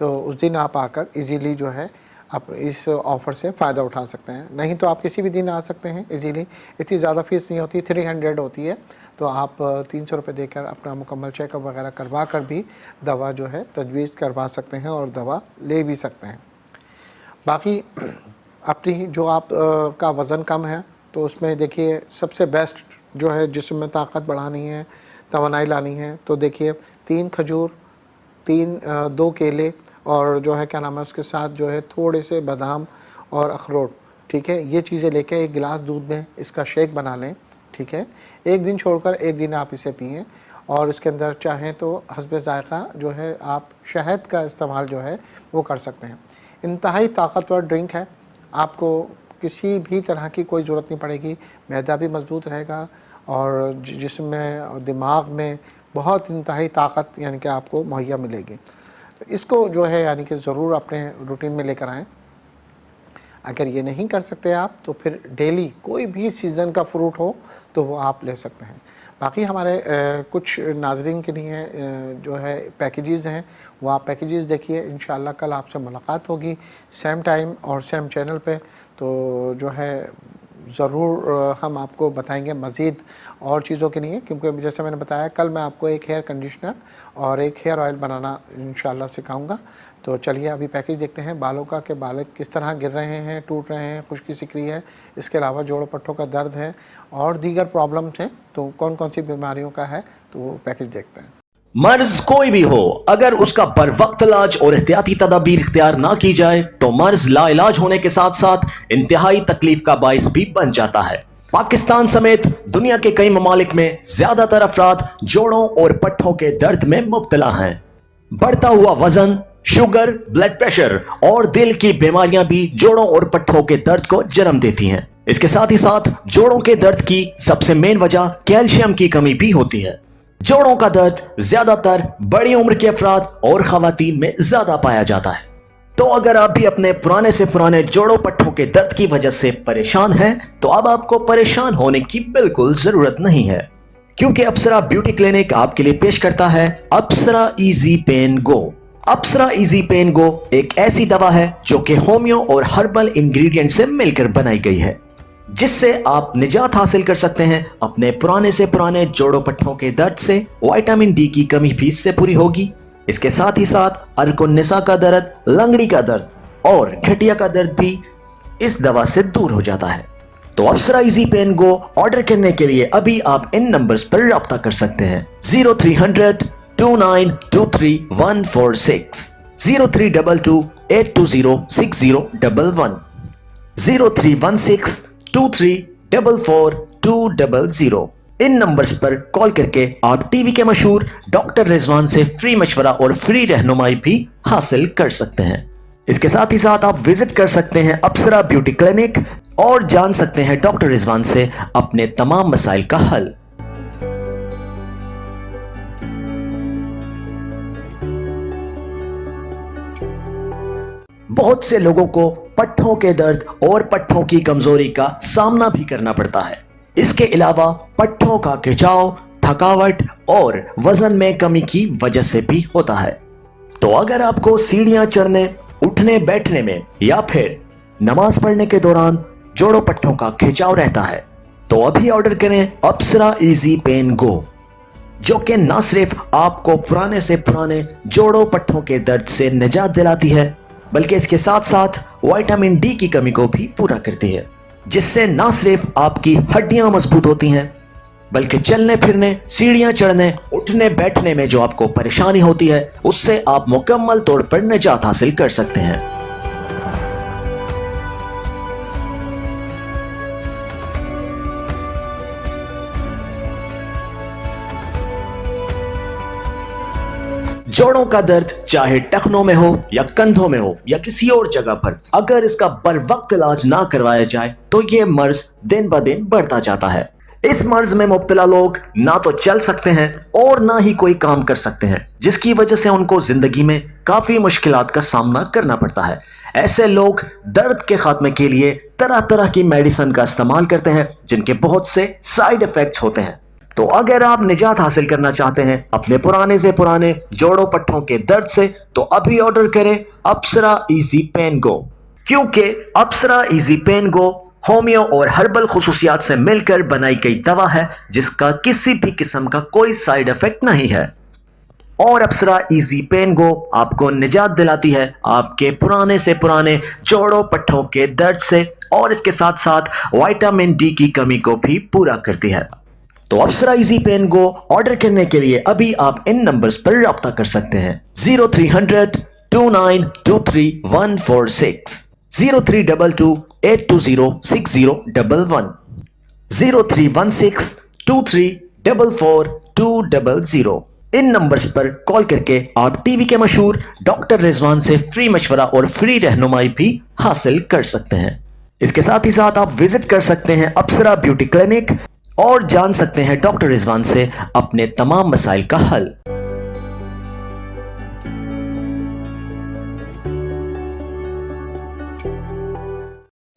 تو اس دن آپ آ کر ایزیلی جو ہے آپ اس آفر سے فائدہ اٹھا سکتے ہیں. نہیں تو آپ کسی بھی دن آ سکتے ہیں ایزیلی. اتنی زیادہ فیس نہیں ہوتی, 300 ہوتی ہے, تو آپ 300 روپے دے کر اپنا مکمل چیک اپ وغیرہ کروا کر بھی دوا جو ہے تجویز کروا سکتے ہیں اور دوا لے بھی سکتے ہیں. باقی اپنی جو آپ کا وزن کم ہے تو اس میں دیکھیے سب سے بیسٹ جو ہے جسم میں طاقت بڑھانی ہے, توانائی لانی ہے, تو دیکھیے 3 کھجور, 2 کیلے اور جو ہے کیا نام ہے اس کے ساتھ جو ہے تھوڑے سے بادام اور اخروٹ, ٹھیک ہے, یہ چیزیں لے کے 1 گلاس دودھ میں اس کا شیک بنا لیں, ٹھیک ہے. 1 دن چھوڑ کر 1 دن آپ اسے پئیں, اور اس کے اندر چاہیں تو حسب ذائقہ جو ہے آپ شہد کا استعمال جو ہے وہ کر سکتے ہیں. انتہائی طاقتور ڈرنک ہے, آپ کو کسی بھی طرح کی کوئی ضرورت نہیں پڑے گی, معدہ بھی مضبوط رہے گا اور جسم میں اور دماغ میں بہت انتہائی طاقت یعنی کہ آپ کو مہیا ملے گی. اس کو جو ہے یعنی کہ ضرور اپنے روٹین میں لے کر آئیں. اگر یہ نہیں کر سکتے آپ تو پھر ڈیلی کوئی بھی سیزن کا فروٹ ہو تو وہ آپ لے سکتے ہیں. باقی ہمارے کچھ ناظرین کے لیے جو ہے پیکیجز ہیں, وہ آپ پیکیجز دیکھیے. انشاءاللہ کل آپ سے ملاقات ہوگی سیم ٹائم اور سیم چینل پہ, تو جو ہے ضرور ہم آپ کو بتائیں گے مزید اور چیزوں کے لیے, کیونکہ جیسے میں نے بتایا کل میں آپ کو ایک ہیئر کنڈیشنر اور ایک ہیئر آئل بنانا انشاءاللہ سکھاؤں گا. تو چلیے ابھی پیکیج دیکھتے ہیں بالوں کا, کہ بال کس طرح گر رہے ہیں, ٹوٹ رہے ہیں, خشکی سکری ہے, اس کے علاوہ جوڑوں پٹھوں کا درد ہے اور دیگر پرابلمس ہیں, تو کون کون سی بیماریوں کا ہے, تو وہ پیکیج دیکھتے ہیں. مرض کوئی بھی ہو, اگر اس کا بر وقت علاج اور احتیاطی تدابیر اختیار نہ کی جائے تو مرض لا علاج ہونے کے ساتھ ساتھ انتہائی تکلیف کا باعث بھی بن جاتا ہے. پاکستان سمیت دنیا کے کئی ممالک میں زیادہ تر افراد جوڑوں اور پٹھوں کے درد میں مبتلا ہیں. بڑھتا ہوا وزن, شوگر, بلڈ پریشر اور دل کی بیماریاں بھی جوڑوں اور پٹھوں کے درد کو جنم دیتی ہیں. اس کے ساتھ ہی ساتھ جوڑوں کے درد کی سب سے مین وجہ کیلشیم کی کمی بھی ہوتی ہے. جوڑوں کا درد زیادہ تر بڑی عمر کے افراد اور خواتین میں زیادہ پایا جاتا ہے. تو اگر آپ بھی اپنے پرانے سے پرانے جوڑوں پٹھوں کے درد کی وجہ سے پریشان ہیں تو اب آپ کو پریشان ہونے کی بالکل ضرورت نہیں ہے, کیونکہ اپسرا بیوٹی کلینک آپ کے لیے پیش کرتا ہے اپسرا ایزی پین گو. اپسرا ایزی پین گو ایک ایسی دوا ہے جو کہ ہومیو اور ہربل انگریڈینٹ سے مل کر بنائی گئی ہے, جس سے آپ نجات حاصل کر سکتے ہیں اپنے پرانے سے پرانے جوڑوں پٹھوں کے درد سے. وائٹامن ڈی کی کمی بھی اس سے پوری ہوگی. اس کے ساتھ ہی ساتھ ارک النساء کا درد, لنگڑی کا درد اور گھٹیا کا درد بھی اس دوا سے دور ہو جاتا ہے. تو اپسرا ایزی پین گو آرڈر کرنے کے لیے ابھی آپ ان نمبرز پر رابطہ کر سکتے ہیں. 0300 2923 146, 0322 820 6011, 0316 2344 ان نمبرز پر کال کر کے آپ ٹی وی کے مشہور ڈاکٹر رضوان سے فری مشورہ اور فری رہنمائی بھی حاصل کر سکتے ہیں. اس کے ساتھ ہی ساتھ آپ وزٹ کر سکتے ہیں اپسرا بیوٹی کلینک اور جان سکتے ہیں ڈاکٹر رضوان سے اپنے تمام مسائل کا حل. بہت سے لوگوں کو پٹھوں کے درد اور پٹھوں کی کمزوری کا سامنا بھی کرنا پڑتا ہے. اس کے علاوہ پٹھوں کا کھچاؤ, تھکاوٹ اور وزن میں کمی کی وجہ سے بھی ہوتا ہے. تو اگر آپ کو سیڑھیاں چڑھنے, اٹھنے بیٹھنے میں یا پھر نماز پڑھنے کے دوران جوڑوں پٹھوں کا کھچاؤ رہتا ہے تو ابھی آرڈر کریں اپسرا ایزی پین گو, جو کہ نہ صرف آپ کو پرانے سے پرانے جوڑوں پٹھوں کے درد سے نجات دلاتی ہے بلکہ اس کے ساتھ ساتھ وائٹامن ڈی کی کمی کو بھی پورا کرتی ہے, جس سے نہ صرف آپ کی ہڈیاں مضبوط ہوتی ہیں بلکہ چلنے پھرنے, سیڑھیاں چڑھنے, اٹھنے بیٹھنے میں جو آپ کو پریشانی ہوتی ہے اس سے آپ مکمل طور پر نجات حاصل کر سکتے ہیں. جوڑوں کا درد چاہے ٹخنوں میں ہو یا کندھوں میں ہو یا کسی اور جگہ پر, اگر اس کا بر وقت علاج نہ کروایا جائے تو یہ مرض دن بہ دن بڑھتا جاتا ہے. اس مرض میں مبتلا لوگ نہ تو چل سکتے ہیں اور نہ ہی کوئی کام کر سکتے ہیں, جس کی وجہ سے ان کو زندگی میں کافی مشکلات کا سامنا کرنا پڑتا ہے. ایسے لوگ درد کے خاتمے کے لیے طرح طرح کی میڈیسن کا استعمال کرتے ہیں جن کے بہت سے سائیڈ ایفیکٹس ہوتے ہیں. تو اگر آپ نجات حاصل کرنا چاہتے ہیں اپنے پرانے سے پرانے جوڑوں پٹھوں کے درد سے تو ابھی آرڈر کریں اپسرا ایزی پین گو، کیونکہ اپسرا ایزی پین گو ہومیو اور ہربل خصوصیات سے مل کر بنائی گئی دوا ہے جس کا کسی بھی قسم کا کوئی سائیڈ افیکٹ نہیں ہے۔ اور اپسرا ایزی پین گو آپ کو نجات دلاتی ہے آپ کے پرانے سے پرانے جوڑوں پٹھوں کے درد سے، اور اس کے ساتھ ساتھ وائٹامن ڈی کی کمی کو بھی پورا کرتی ہے۔ تو اپسرا ایزی پین گو آرڈر کرنے کے لیے ابھی آپ ان نمبرز پر رابطہ کر سکتے ہیں 0300 2923 146 0322 820 6011 0316 2344 200۔ ان نمبرز پر کال کر کے آپ ٹی وی کے مشہور ڈاکٹر رضوان سے فری مشورہ اور فری رہنمائی بھی حاصل کر سکتے ہیں۔ اس کے ساتھ ہی ساتھ آپ وزٹ کر سکتے ہیں اپسرا بیوٹی کلینک اور جان سکتے ہیں ڈاکٹر رضوان سے اپنے تمام مسائل کا حل۔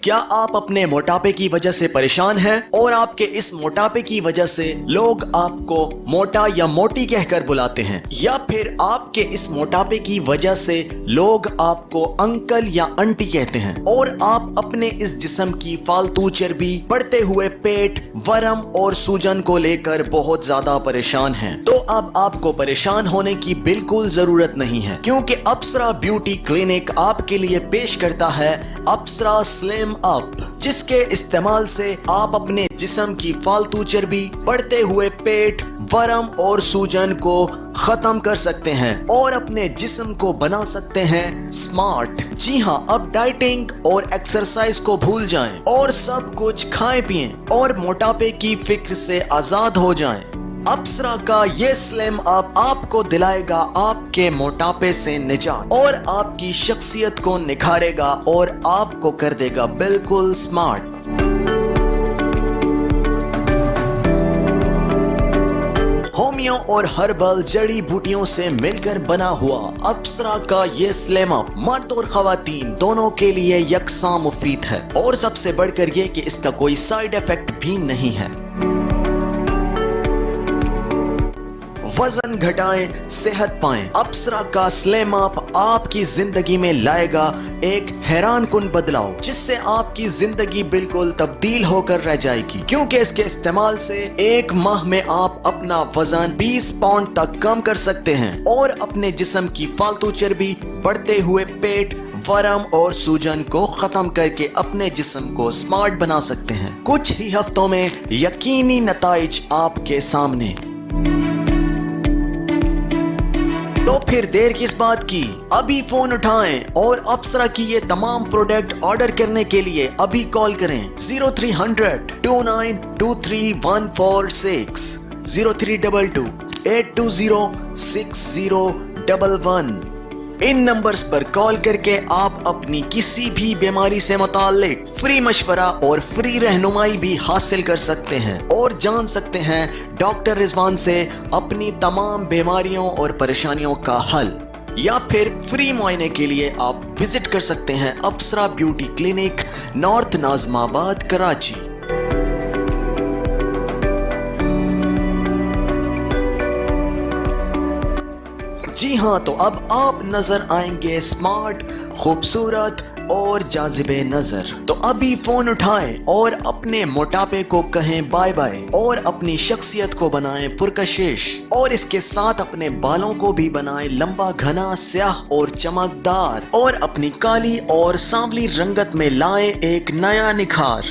کیا آپ اپنے موٹاپے کی وجہ سے پریشان ہیں اور آپ کے اس موٹاپے کی وجہ سے لوگ آپ کو موٹا یا موٹی کہہ کر بلاتے ہیں، یا پھر آپ کے اس موٹاپے کی وجہ سے لوگ آپ کو انکل یا انٹی کہتے ہیں اور آپ اپنے اس جسم کی فالتو چربی، بڑھتے ہوئے پیٹ، ورم اور سوجن کو لے کر بہت زیادہ پریشان ہیں؟ تو اب آپ کو پریشان ہونے کی بالکل ضرورت نہیں ہے، کیونکہ اپسرا بیوٹی کلینک آپ کے لیے پیش کرتا ہے اپسرا سلیم اپ، جس کے استعمال سے آپ اپنے جسم کی فالتو چربی، بڑھتے ہوئے پیٹ، ورم اور سوجن کو ختم کر سکتے ہیں اور اپنے جسم کو بنا سکتے ہیں سمارٹ۔ جی ہاں، اب ڈائٹنگ اور ایکسرسائز کو بھول جائیں اور سب کچھ کھائیں پئیں اور موٹاپے کی فکر سے آزاد ہو جائیں۔ اپسرا کا یہ سلیم اپ آپ کو دلائے گا آپ کے موٹاپے سے نجات اور آپ کی شخصیت کو نکھارے گا اور آپ کو کر دے گا بالکل سمارٹ۔ ہومیو اور ہربل جڑی بوٹیوں سے مل کر بنا ہوا اپسرا کا یہ سلیم اپ مرد اور خواتین دونوں کے لیے یکساں مفید ہے، اور سب سے بڑھ کر یہ کہ اس کا کوئی سائیڈ افیکٹ بھی نہیں ہے۔ وزن گھٹائیں، صحت پائیں، اپسرا کا سلیم اپ آپ کی زندگی میں لائے گا ایک حیران کن بدلاؤ، جس سے آپ کی زندگی بالکل تبدیل ہو کر رہ جائے گی، کیونکہ اس کے استعمال سے ایک ماہ میں آپ اپنا وزن 20 پاؤنڈ تک کم کر سکتے ہیں اور اپنے جسم کی فالتو چربی، بڑھتے ہوئے پیٹ، ورم اور سوجن کو ختم کر کے اپنے جسم کو سمارٹ بنا سکتے ہیں۔ کچھ ہی ہفتوں میں یقینی نتائج آپ کے سامنے۔ تو پھر دیر کس بات کی؟ ابھی فون اٹھائیں اور اپسرا کی یہ تمام پروڈکٹ آرڈر کرنے کے لیے ابھی کال کریں 0300 2923 146 0322 820 6011۔ ان نمبرز پر کال کر کے آپ اپنی کسی بھی بیماری سے متعلق فری مشورہ اور فری رہنمائی بھی حاصل کر سکتے ہیں اور جان سکتے ہیں ڈاکٹر رضوان سے اپنی تمام بیماریوں اور پریشانیوں کا حل، یا پھر فری معائنے کے لیے آپ وزٹ کر سکتے ہیں اپسرا بیوٹی کلینک، نارتھ ناظم آباد، کراچی۔ جی ہاں، تو اب آپ نظر آئیں گے سمارٹ، خوبصورت اور جاذب نظر۔ تو ابھی فون اٹھائیں اور اپنے موٹاپے کو کہیں بائے بائے اور اپنی شخصیت کو بنائیں پرکشش، اور اس کے ساتھ اپنے بالوں کو بھی بنائیں لمبا، گھنا، سیاہ اور چمکدار، اور اپنی کالی اور سانولی رنگت میں لائیں ایک نیا نکھار۔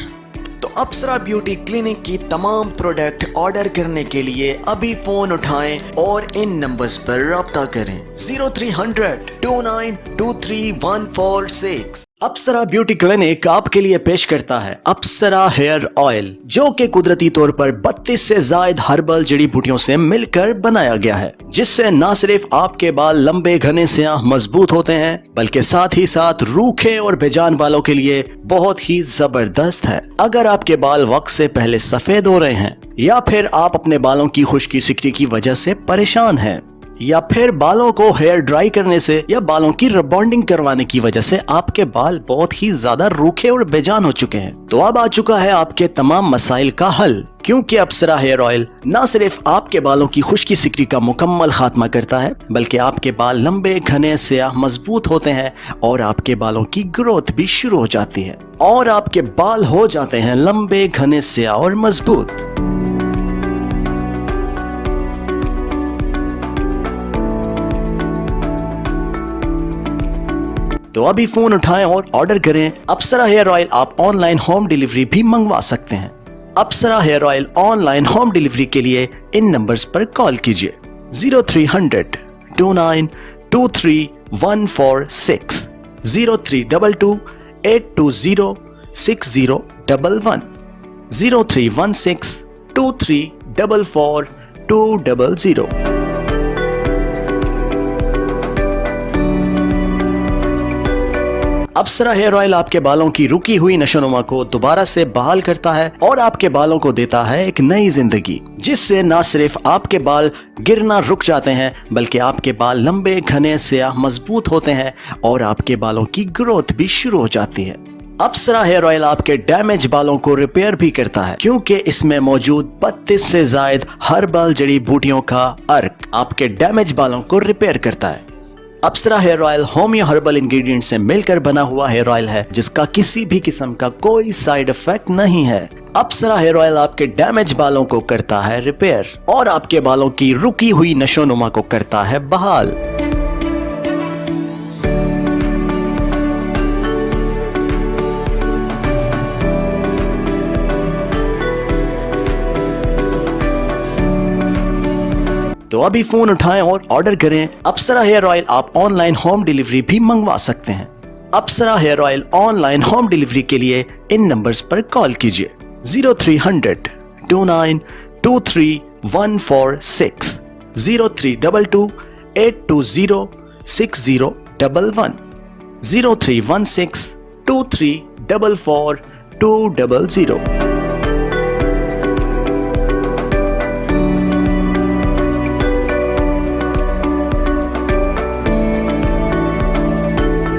تو اپسرا بیوٹی کلینک کی تمام پروڈکٹ آرڈر کرنے کے لیے ابھی فون اٹھائیں اور ان نمبرز پر رابطہ کریں 0300 2923 146۔ اپسرا بیوٹی کلینک آپ کے لیے پیش کرتا ہے اپسرا ہیئر آئل، جو کہ قدرتی طور پر 32 سے زائد ہربل جڑی بوٹیوں سے مل کر بنایا گیا ہے، جس سے نہ صرف آپ کے بال لمبے، گھنے، سیاہ، مضبوط ہوتے ہیں، بلکہ ساتھ ہی ساتھ روکھے اور بے جان بالوں کے لیے بہت ہی زبردست ہے۔ اگر آپ کے بال وقت سے پہلے سفید ہو رہے ہیں، یا پھر آپ اپنے بالوں کی خشکی سکڑی کی وجہ سے پریشان ہیں، یا پھر بالوں کو ہیئر ڈرائی کرنے سے یا بالوں کی ریبانڈنگ کروانے کی وجہ سے آپ کے بال بہت ہی زیادہ روکھے اور بے جان ہو چکے ہیں، تو اب آ چکا ہے آپ کے تمام مسائل کا حل۔ کیونکہ اپسرا ہیئر آئل نہ صرف آپ کے بالوں کی خشکی سکری کا مکمل خاتمہ کرتا ہے بلکہ آپ کے بال لمبے گھنے سیاہ مضبوط ہوتے ہیں اور آپ کے بالوں کی گروتھ بھی شروع ہو جاتی ہے اور آپ کے بال ہو جاتے ہیں لمبے گھنے سیاہ اور مضبوط۔ تو ابھی فون اٹھائیں اور آرڈر کریں اپسرا ہیئر آئل۔ آپ آن لائن ہوم ڈیلیوری بھی منگوا سکتے ہیں۔ Apsara hair oil online home delivery کے لیے ان نمبرز پر کال کیجئے 0300 29 23 146 0322 820 6011 0316 23 44 200۔ اپسرا ہیئر آئل آپ کے بالوں کی رکی ہوئی نشو نما کو دوبارہ سے بحال کرتا ہے اور آپ کے بالوں کو دیتا ہے ایک نئی زندگی، جس سے نہ صرف آپ کے بال گرنا رک جاتے ہیں بلکہ آپ کے بال لمبے گھنے سیاہ مضبوط ہوتے ہیں اور آپ کے بالوں کی گروتھ بھی شروع ہو جاتی ہے۔ اپسرا ہیئر آئل آپ کے ڈیمیج بالوں کو ریپیئر بھی کرتا ہے کیونکہ اس میں موجود 32 سے زائد ہربل جڑی بوٹیوں کا عرق آپ کے ڈیمیج بالوں کو ریپیئر کرتا ہے۔ Apsara hair oil homeo herbal ingredient سے مل کر بنا ہوا ہیئر آئل ہے جس کا کسی بھی قسم کا کوئی سائیڈ افیکٹ نہیں ہے۔ اپسرا ہیئر آئل آپ کے ڈیمیج بالوں کو کرتا ہے ریپیئر اور آپ کے بالوں کی رکی ہوئی نشو نما کو کرتا ہے بحال۔ تو ابھی فون اٹھائیں اور آرڈر کریں اپسرا ہیئر آئل۔ آپ آن لائن ہوم ڈیلیوری بھی منگوا سکتے ہیں۔ Apsara hair oil online home delivery کے لیے ان نمبرز پر کال کیجئے 0300 29 23 146 0322 820 6011 0316 23 44 200۔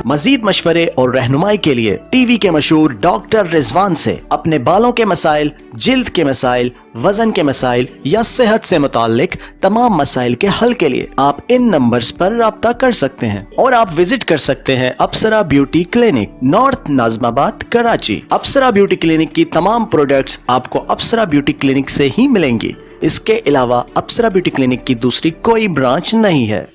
مزید مشورے اور رہنمائی کے لیے ٹی وی کے مشہور ڈاکٹر رضوان سے اپنے بالوں کے مسائل، جلد کے مسائل، وزن کے مسائل یا صحت سے متعلق تمام مسائل کے حل کے لیے آپ ان نمبرز پر رابطہ کر سکتے ہیں اور آپ وزٹ کر سکتے ہیں اپسرا بیوٹی کلینک، نارتھ ناظم آباد، کراچی۔ اپسرا بیوٹی کلینک کی تمام پروڈکٹس آپ کو اپسرا بیوٹی کلینک سے ہی ملیں گی۔ اس کے علاوہ اپسرا بیوٹی کلینک کی دوسری کوئی برانچ نہیں ہے۔